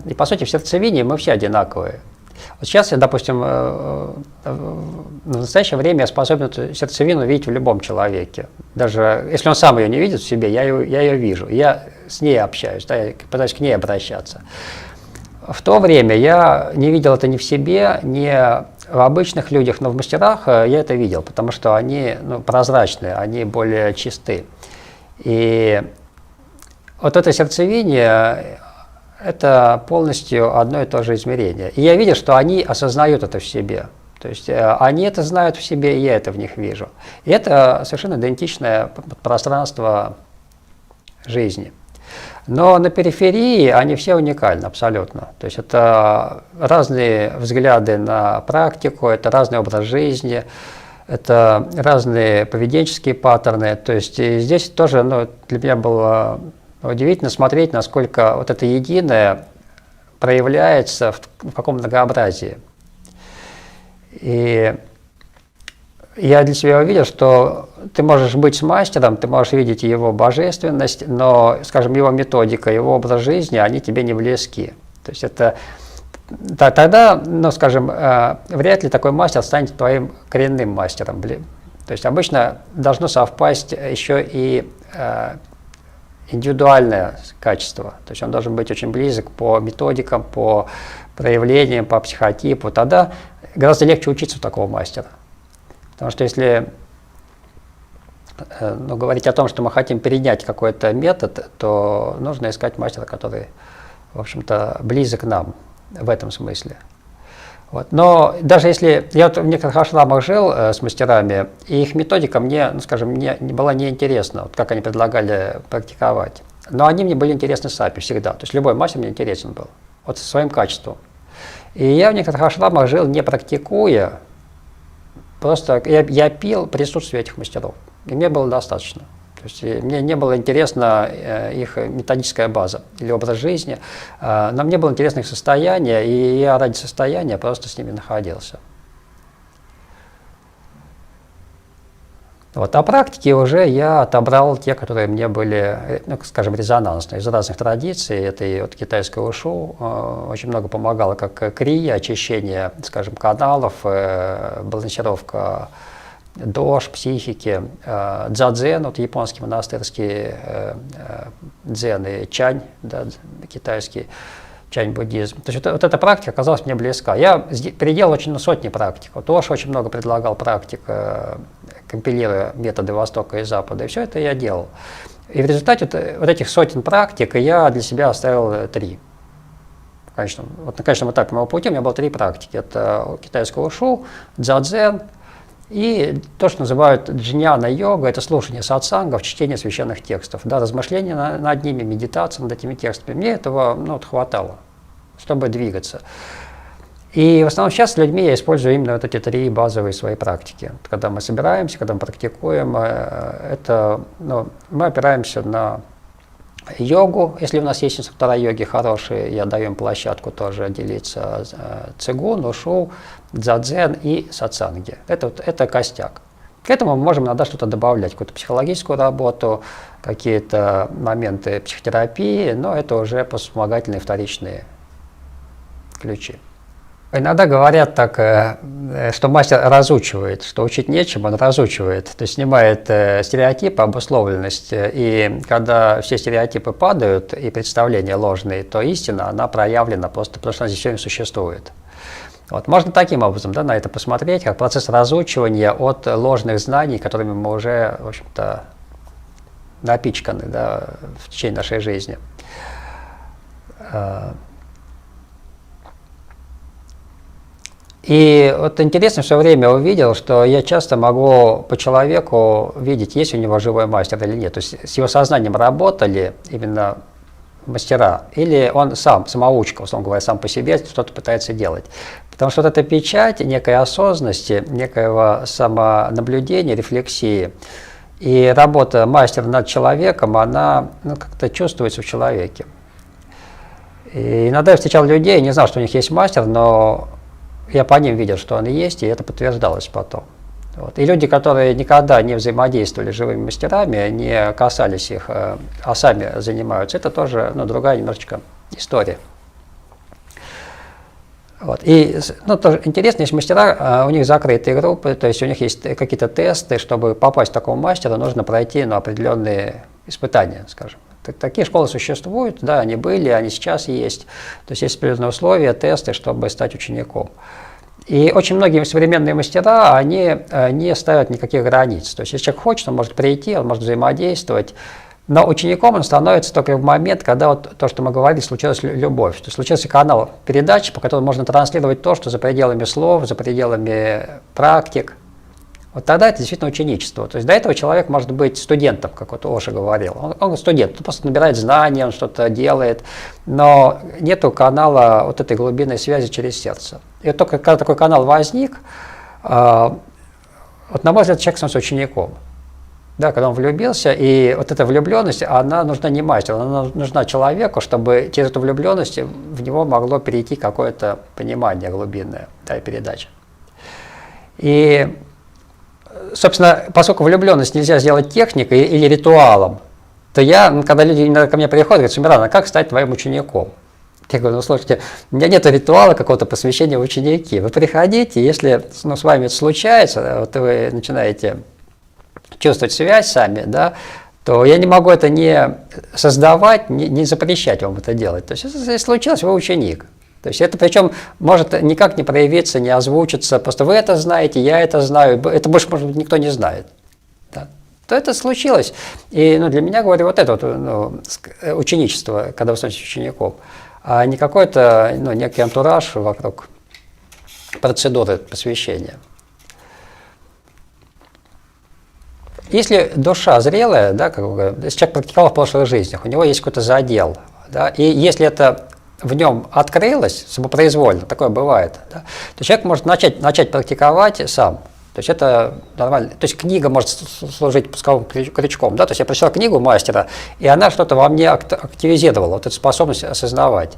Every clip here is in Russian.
И по сути в сердцевине мы все одинаковые. Вот сейчас я, допустим, в настоящее время я способен эту сердцевину видеть в любом человеке. Даже если он сам ее не видит в себе, я ее вижу. Я с ней общаюсь, да, я пытаюсь к ней обращаться. В то время я не видел это ни в себе, ни в обычных людях, но в мастерах я это видел, потому что они прозрачные, они более чисты. И вот это сердцевине – это полностью одно и то же измерение. И я видел, что они осознают это в себе. То есть они это знают в себе, и я это в них вижу. И это совершенно идентичное пространство жизни. Но на периферии они все уникальны абсолютно. То есть это разные взгляды на практику, это разный образ жизни, это разные поведенческие паттерны. То есть здесь тоже для меня было удивительно смотреть, насколько вот это единое проявляется в каком многообразии. И я для себя увидел, что ты можешь быть с мастером, ты можешь видеть его божественность, но, скажем, его методика, его образ жизни, они тебе не близки. То есть это тогда, скажем, вряд ли такой мастер станет твоим коренным мастером. То есть обычно должно совпасть еще и индивидуальное качество. То есть он должен быть очень близок по методикам, по проявлениям, по психотипу. Тогда гораздо легче учиться у такого мастера. Потому что если говорить о том, что мы хотим перенять какой-то метод, то нужно искать мастера, который, в общем-то, близок к нам в этом смысле. Вот. Но даже если я в некоторых ашрамах жил с мастерами, и их методика мне, скажем, мне была неинтересна, вот как они предлагали практиковать. Но они мне были интересны сами всегда. То есть любой мастер мне интересен был, вот со своим качеством. И я в некоторых ашрамах жил, не практикуя, просто я пил присутствие этих мастеров, и мне было достаточно. То есть мне не было интересна их методическая база или образ жизни, но мне было интересно их состояние, и я ради состояния просто с ними находился. Вот. А практики уже я отобрал те, которые мне были, скажем, резонансные, из разных традиций. Это и вот китайское ушу очень много помогало, как крия, очищение, скажем, каналов, балансировка дож, психики, дзадзен, вот японский монастырский дзен, и чань, да, китайский чань-буддизм. То есть вот эта практика оказалась мне близка. Я переделал сотни практик. Вот Ош очень много предлагал практик, компилируя методы Востока и Запада, и все это я делал. И в результате вот этих сотен практик я для себя оставил 3. Вот на конечном этапе моего пути у меня было 3 практики. Это китайское ушу, дзадзен, и то, что называют джняна-йога, это слушание сатсангов, чтение священных текстов, да, размышления над ними, медитация над этими текстами. Мне этого хватало, чтобы двигаться. И в основном сейчас с людьми я использую именно вот эти 3 базовые свои практики. Когда мы собираемся, когда мы практикуем, мы опираемся на йогу. Если у нас есть инструктора йоги хорошие, я даю им площадку тоже делиться цигун, ушу, дзадзен и сатсанги. Это костяк. К этому мы можем иногда что-то добавлять, какую-то психологическую работу, какие-то моменты психотерапии, но это уже вспомогательные вторичные ключи. Иногда говорят так, что мастер разучивает, что учить нечем, он разучивает, то есть снимает стереотипы, обусловленность, и когда все стереотипы падают и представления ложные, то истина, она проявлена просто потому, что она здесь все время существует. Вот. Можно таким образом, да, на это посмотреть, как процесс разучивания от ложных знаний, которыми мы уже, в общем-то, напичканы, да, в течение нашей жизни. И вот интересно, все время увидел, что я часто могу по человеку видеть, есть у него живой мастер или нет. То есть с его сознанием работали именно мастера, или он сам, самоучка, условно говоря, сам по себе что-то пытается делать. Потому что вот эта печать некой осознанности, некоего самонаблюдения, рефлексии, и работа мастера над человеком, она как-то чувствуется в человеке. И иногда я встречал людей, не знал, что у них есть мастер, но я по ним видел, что он есть, и это подтверждалось потом. Вот. И люди, которые никогда не взаимодействовали с живыми мастерами, не касались их, а сами занимаются, это тоже другая немножечко история. Вот. И тоже интересно, есть мастера, у них закрытые группы, то есть у них есть какие-то тесты, чтобы попасть к такому мастеру, нужно пройти определенные испытания, скажем. Такие школы существуют, да, они были, они сейчас есть. То есть есть определенные условия, тесты, чтобы стать учеником. И очень многие современные мастера, они не ставят никаких границ. То есть если человек хочет, он может прийти, он может взаимодействовать. Но учеником он становится только в момент, когда вот то, что мы говорили, случилась любовь. То есть случился канал передач, по которому можно транслировать то, что за пределами слов, за пределами практик. Вот тогда это действительно ученичество. То есть до этого человек может быть студентом, как вот Оша говорил. Он студент, он просто набирает знания, он что-то делает, но нету канала вот этой глубинной связи через сердце. И вот только когда такой канал возник, вот на мой взгляд, человек становится учеником. Да, когда он влюбился, и вот эта влюбленность, она нужна не мастеру, она нужна человеку, чтобы через эту влюбленность в него могло перейти какое-то понимание глубинное, да, и передача. И, собственно, поскольку влюбленность нельзя сделать техникой или ритуалом, то я, когда люди ко мне приходят, говорят: Сумиран, а как стать твоим учеником? Я говорю: слушайте, у меня нет ритуала какого-то посвящения в ученики. Вы приходите, если с вами это случается, вот вы начинаете чувствовать связь сами, да, то я не могу это не создавать, не запрещать вам это делать. То есть, если случилось, вы ученик. То есть это причем может никак не проявиться, не озвучиться, просто вы это знаете, я это знаю, это больше, может быть, никто не знает. Да. То это случилось. И для меня, говорю, вот это вот, ученичество, когда вы становитесь учеником, а не какой-то некий антураж вокруг процедуры посвящения. Если душа зрелая, да, как бы, если человек практиковал в прошлых жизнях, у него есть какой-то задел, да, и если это в нем открылось самопроизвольно, такое бывает, да, то человек может начать практиковать сам. То есть это нормально. То есть книга может служить пусковым крючком. Да? То есть я прочитал книгу мастера, и она что-то во мне активизировала, вот эту способность осознавать.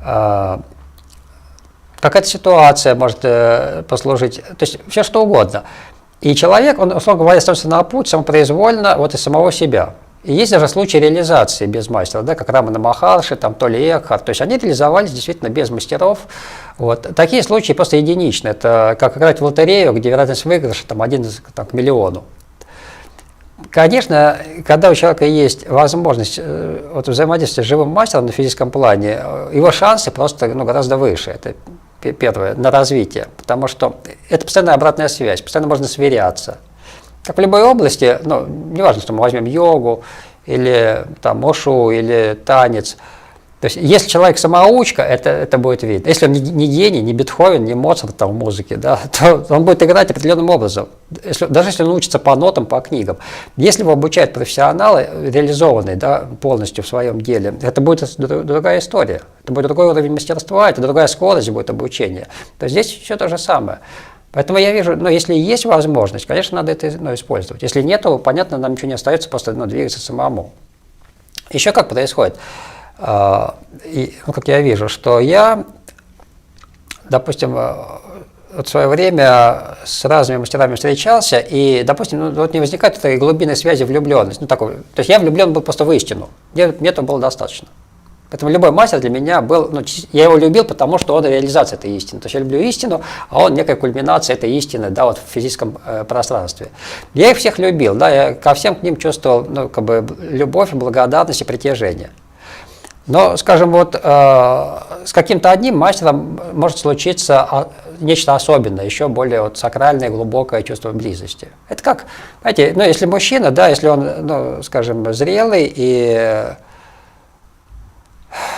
Какая-то ситуация может послужить, то есть все что угодно. И человек, он, условно говоря, становится на путь самопроизвольно вот из самого себя. И есть даже случаи реализации без мастера, да, как Рамана Махарши, там, Толи Экхарт. То есть они реализовались действительно без мастеров. Вот. Такие случаи просто единичны. Это как играть в лотерею, где вероятность выигрыша там, 1 к миллиону. Конечно, когда у человека есть возможность вот, взаимодействовать с живым мастером на физическом плане, его шансы просто гораздо выше. Это первое, на развитие. Потому что это постоянная обратная связь, постоянно можно сверяться. Как в любой области, неважно, что мы возьмем йогу, или там, ошу, или танец. То есть, если человек самоучка, это будет видно. Если он не гений, не Бетховен, не Моцарт там, в музыке, да, то он будет играть определенным образом. Даже если он учится по нотам, по книгам. Если его обучают профессионалы, реализованные, да, полностью в своем деле, это будет другая история. Это будет другой уровень мастерства, это другая скорость будет обучения. То есть здесь все то же самое. Поэтому я вижу, если есть возможность, конечно, надо это использовать. Если нет, то, понятно, нам ничего не остается, просто двигаться самому. Еще как происходит? Как я вижу, что я, допустим, в свое время с разными мастерами встречался, и, допустим, вот не возникает этой глубинной связи влюбленности. То есть я влюблен был просто в истину, мне этого было достаточно. Поэтому любой мастер для меня был, я его любил, потому что он реализация этой истины. То есть я люблю истину, а он некая кульминация этой истины, да, вот в физическом пространстве. Я их всех любил, да, я ко всем к ним чувствовал, любовь, благодарность и притяжение. Но, скажем, вот с каким-то одним мастером может случиться нечто особенное, еще более вот сакральное, глубокое чувство близости. Это как, знаете, если мужчина, да, если он, скажем, зрелый и,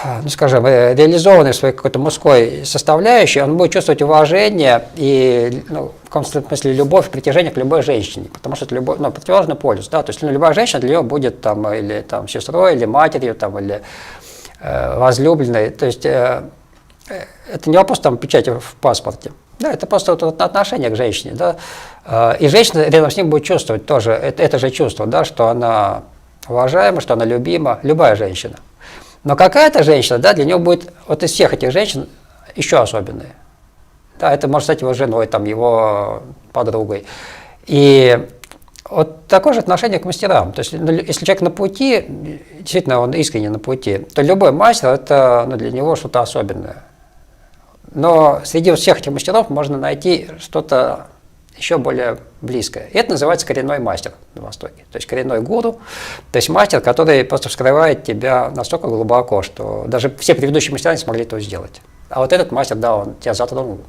реализованный в своей какой-то мужской составляющей, он будет чувствовать уважение и, в каком-то смысле, любовь, притяжение к любой женщине, потому что это любовь, противоположный полюс, да, то есть любая женщина для него будет там или там сестрой, или матерью, там, или возлюбленной, то есть это не вопрос там печати в паспорте, да, это просто вот отношение к женщине, да, и женщина рядом с ним будет чувствовать тоже это же чувство, да, что она уважаема, что она любима, любая женщина. Но какая-то женщина, да, для него будет вот из всех этих женщин еще особенная, да, это может стать его женой, там, его подругой, и вот такое же отношение к мастерам. То есть, если человек на пути, действительно, он искренне на пути, то любой мастер – это для него что-то особенное. Но среди всех этих мастеров можно найти что-то еще более близкое. И это называется коренной мастер на Востоке. То есть коренной гуру, то есть мастер, который просто вскрывает тебя настолько глубоко, что даже все предыдущие мастера не смогли этого сделать. А вот этот мастер, да, он тебя затронул